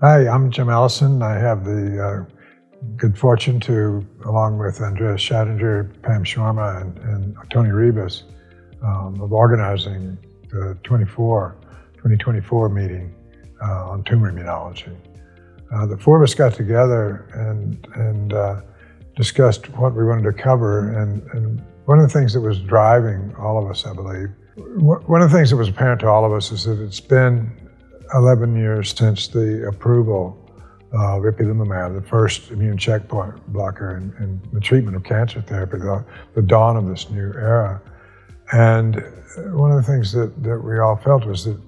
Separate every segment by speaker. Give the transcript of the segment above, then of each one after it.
Speaker 1: Hi, I'm Jim Allison. I have the good fortune to, along with Andreas Schattinger, Pam Sharma, and Tony Rebus, of organizing the 2024 meeting on tumor immunology. The four of us got together and discussed what we wanted to cover, and one of the things that was driving all of us, I believe, one of the things that was apparent to all of us is that it's been 11 years since the approval of ipilimumab, the first immune checkpoint blocker in the treatment of cancer therapy, the dawn of this new era. And one of the things that we all felt was that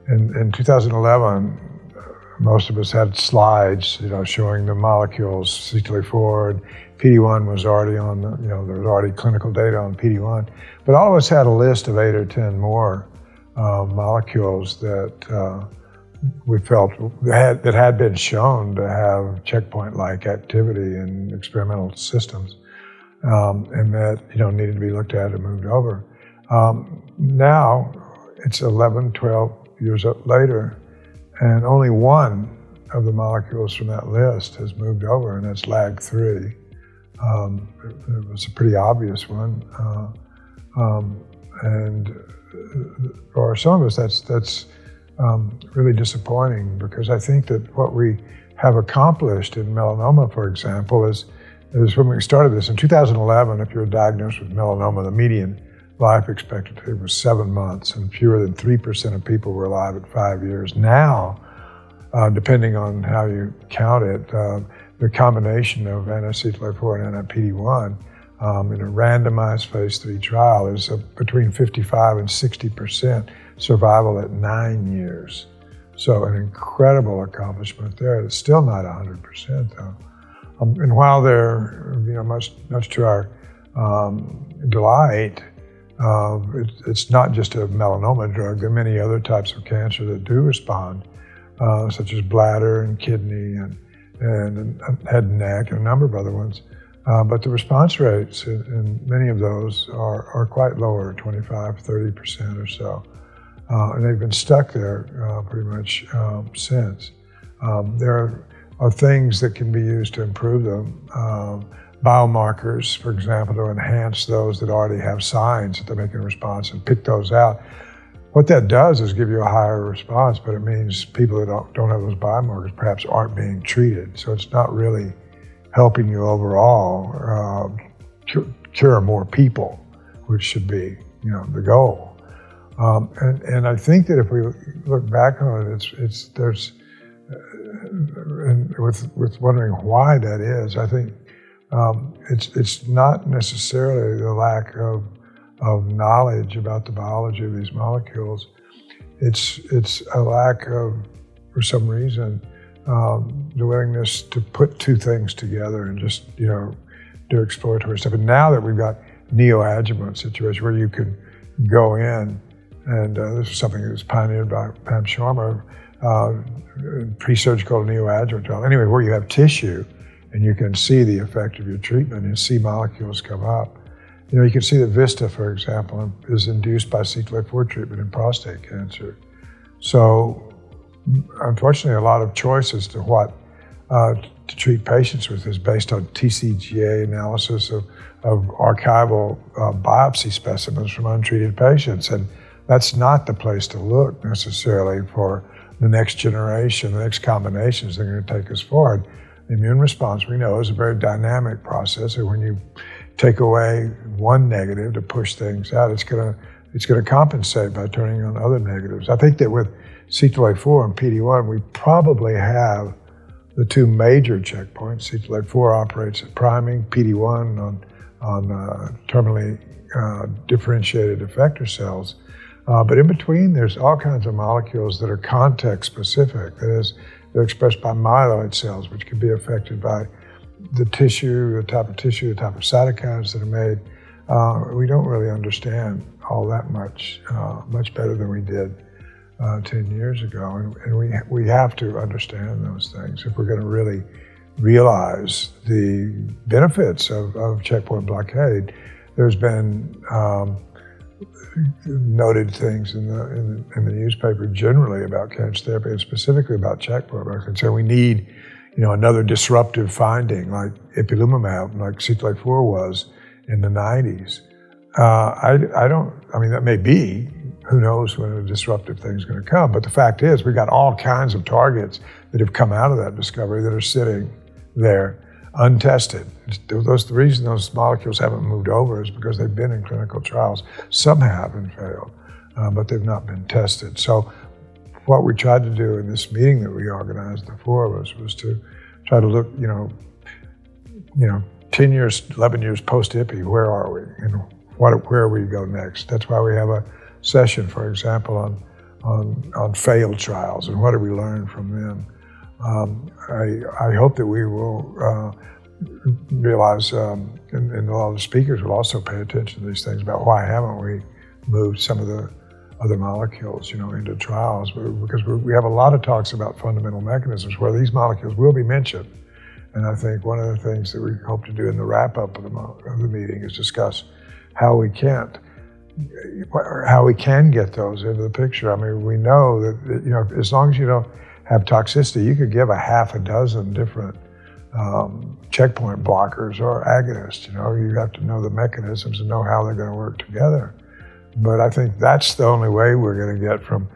Speaker 1: in 2011, most of us had slides, showing the molecules, CTLA-4, and PD-1 was already on there was already clinical data on PD-1. But all of us had a list of 8 or 10 more molecules that we felt that had been shown to have checkpoint-like activity in experimental systems, and that needed to be looked at and moved over. Now it's 11, 12 years later, and only one of the molecules from that list has moved over, and that's LAG-3. It was a pretty obvious one, and for some of us, that's really disappointing, because I think that what we have accomplished in melanoma, for example, is when we started this in 2011. If you were diagnosed with melanoma, the median life expectancy was 7 months, and fewer than 3% of people were alive at 5 years. Now, depending on how you count it, the combination of anti-CTLA-4 and anti-PD-1 in a randomized phase 3 trial is between 55 and 60% survival at 9 years. So an incredible accomplishment there. It's still not 100% though. And while they're, much to our delight, it's not just a melanoma drug. There are many other types of cancer that do respond, such as bladder and kidney and head and neck and a number of other ones. But the response rates in many of those are quite lower, 25, 30% or so. And they've been stuck there pretty much since. There are things that can be used to improve them. Biomarkers, for example, to enhance those that already have signs that they're making a response and pick those out. What that does is give you a higher response, but it means people that don't have those biomarkers perhaps aren't being treated. So it's not really helping you overall cure more people, which should be, the goal. And I think that if we look back on it, with wondering why that is, I think it's not necessarily the lack of knowledge about the biology of these molecules. It's a lack of, for some reason, the willingness to put two things together and just do exploratory stuff. And now that we've got neoadjuvant situation where you can go in, and this is something that was pioneered by Pam Sharma, pre-surgical neoadjuvant trial. Anyway, where you have tissue and you can see the effect of your treatment and see molecules come up. You can see that VISTA, for example, is induced by CTLA-4 treatment in prostate cancer. So, unfortunately, a lot of choices to what to treat patients with is based on TCGA analysis of archival biopsy specimens from untreated patients. And that's not the place to look necessarily for the next generation, the next combinations that are going to take us forward. The immune response, we know, is a very dynamic process, and when you take away one negative to push things out, it's going to compensate by turning on other negatives. I think that with CTLA-4 and PD-1, we probably have the two major checkpoints. CTLA-4 operates at priming, PD-1 on terminally differentiated effector cells. But in between, there's all kinds of molecules that are context-specific. That is, they're expressed by myeloid cells, which can be affected by the tissue, the type of cytokines that are made. We don't really understand all that much better than we did 10 years ago. And we have to understand those things if we're going to really realize the benefits of checkpoint blockade. There's been noted things in the newspaper generally about cancer therapy and specifically about checkpoint blockade. So we need, another disruptive finding like ipilimumab, like CTLA-4 was in the 90s. That may be, who knows when a disruptive thing is going to come, but the fact is we got all kinds of targets that have come out of that discovery that are sitting there untested. The reason those molecules haven't moved over is because they've been in clinical trials. Some have and failed, but they've not been tested. So what we tried to do in this meeting that we organized, the four of us, was to try to look, 10 years, 11 years post-IPI, where are we? Where we go next? That's why we have a session, for example, on failed trials and what do we learn from them. I hope that we will realize, and a lot of the speakers will also pay attention to these things about why haven't we moved some of the other molecules, into trials, because we have a lot of talks about fundamental mechanisms where these molecules will be mentioned. And I think one of the things that we hope to do in the wrap-up of the meeting is discuss how we can get those into the picture. I mean, we know that, as long as you don't have toxicity, you could give a half a dozen different checkpoint blockers or agonists. You have to know the mechanisms and know how they're going to work together. But I think that's the only way we're going to get from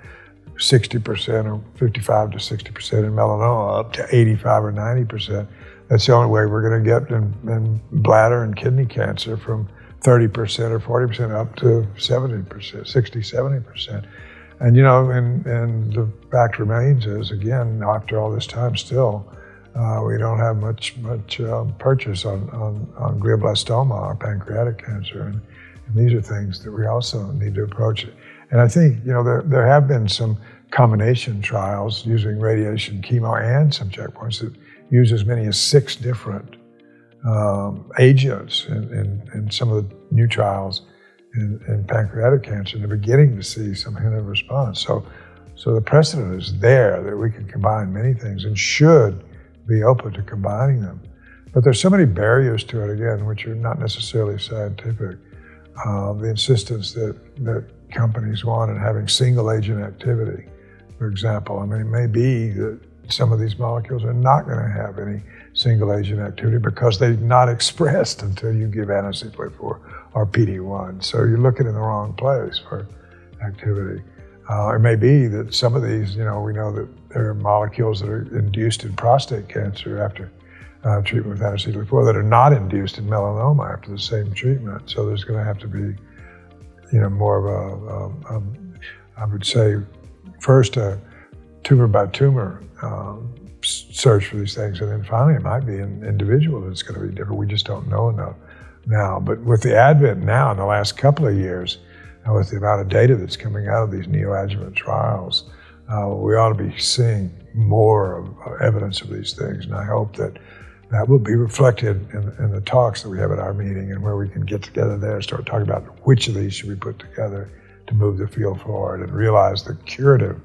Speaker 1: 60% or 55 to 60% in melanoma up to 85 or 90%. That's the only way we're going to get in bladder and kidney cancer from 30% or 40% up to 70%, 60, 70%. And, and the fact remains is, again, after all this time still, we don't have much purchase on glioblastoma or pancreatic cancer. And these are things that we also need to approach. And I think, there have been some combination trials using radiation, chemo, and some checkpoints that use as many as 6 different agents in some of the new trials in pancreatic cancer, and they're beginning to see some hint of response. So the precedent is there that we can combine many things and should be open to combining them. But there's so many barriers to it, again, which are not necessarily scientific. The insistence that companies want in having single agent activity, for example. I mean, it may be that some of these molecules are not going to have any single agent activity because they're not expressed until you give anti-CTLA-4 or PD-1. So you're looking in the wrong place for activity. It may be that some of these, we know that there are molecules that are induced in prostate cancer after treatment with anti-CTLA-4 that are not induced in melanoma after the same treatment. So there's going to have to be, more of I would say, first a tumor by tumor search for these things, and then finally it might be an individual that's going to be different. We just don't know enough now. But with the advent now in the last couple of years, with the amount of data that's coming out of these neoadjuvant trials, we ought to be seeing more of evidence of these things. And I hope that will be reflected in the talks that we have at our meeting, and where we can get together there and start talking about which of these should we put together to move the field forward and realize the curative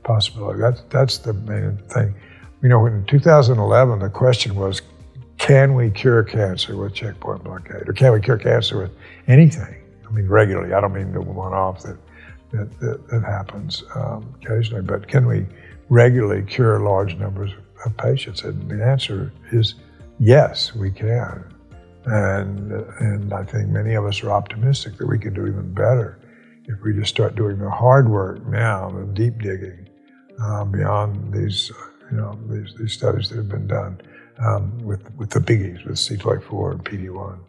Speaker 1: possibility. That's the main thing. In 2011, the question was, can we cure cancer with checkpoint blockade? Or can we cure cancer with anything? I mean, regularly. I don't mean the one-off that happens occasionally, but can we regularly cure large numbers of patients? And the answer is yes, we can. And I think many of us are optimistic that we can do even better if we just start doing the hard work now, the deep digging beyond these studies that have been done with the biggies, with CTLA-4 and PD-1.